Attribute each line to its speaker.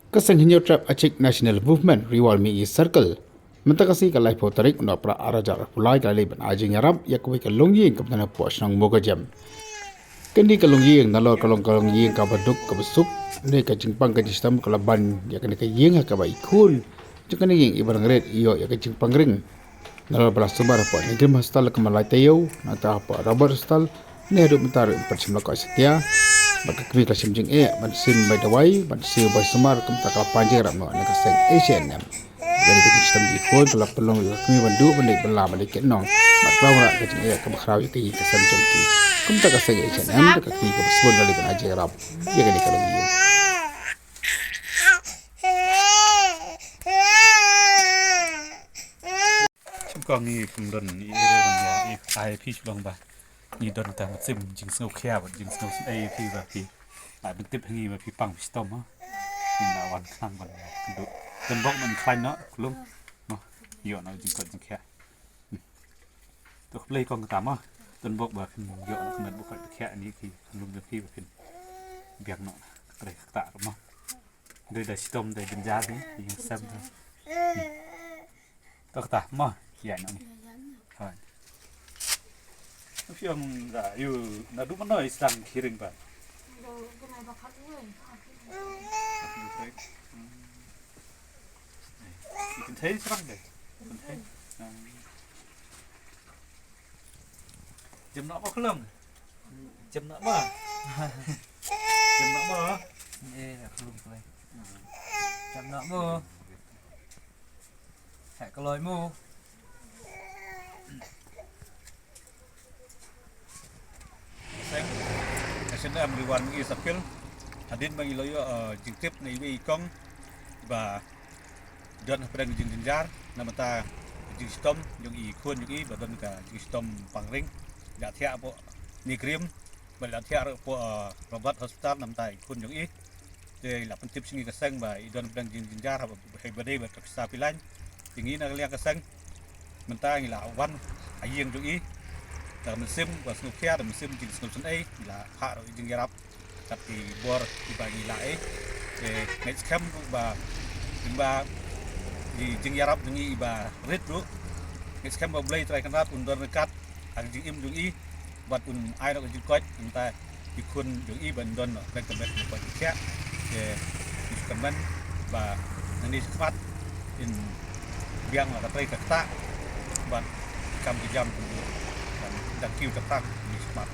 Speaker 1: Kasang hinyo trap achik national movement riwal mi circle. Mentakasi kalai po tarik no pra arajar pulai kali ban ajing yarap yakwi kalungyi kaptana po nang moga jam. Kendi kalungyi nalor kalungyi kabaduk kabasuk ne kacing pang kajistam kalaban yakni kayeng hakabai kun. Jukani yang ibarang red iyo yakacing pangring. Nalor belas sumber po negeri hostal kemalai tayo nata po rubber hostal ne hidup mentar persimla ko setia. Maka kami kasim jing ban sim by the way ban sim by sumar kum takal panjang ramno na kaseng Asian nam. Dari kecil sistem di hol kelap pelong kami bandu balik bela balik ke nong. Mat bawra kecil ke bakrawi ke kasem jongki. Kum tak kaseng Asian nam dekat kami ke sebon dari ban aje rap. Ya kali kalau dia.
Speaker 2: Kong ni kemudian ni ada banyak IP chulang bah ni don ta sim jing snow kia bah jing snow IP bah pi ben tip ni bah pi pang pistom ah ni na wan khang ban du dan bok man khain no lum no yo no jing kot jing kia to play kong ta ma dan bok bah yo no kemudian bok kia ni ki lum bah pi bah pin biak no kre ta ma dari dah stom dari benjar ni yang sam to ta ma ya no ni hai film dah you nak dulu mana istang kiring pak ikan thấy serang deh jam nak apa kelem jam nak apa jam nak apa
Speaker 3: nak kelum kelai jam nak mu hek keloi mu
Speaker 2: Saya nak meriwan mengi sapil hadin bagi loyo jingtip na iwi ikong ba don pedang jing jinjar nama ta jing stom yung i khun yung i ba don ka jing stom pangring da thia po ni krim ba la thia po robot hospital nam ta khun yung i de la pentip singi ka sang ba i don pedang jing jinjar ba he ba de ba ka sapilan jing i na lia ka sang menta ngi la wan ayeng yung i dalam musim was nukia dalam musim jenis nusun la hak jing yarap tapi bor dibagi lae next camp ba timba di jing yarap jungi ba red lu next camp ba blay try kanat undor nekat ang jing im jungi buat ai dak jing kot entah ikun jungi bandon back to back buat kia kemen ba nani squat in biang la try kata buat kam jam dan kiu ketak di smart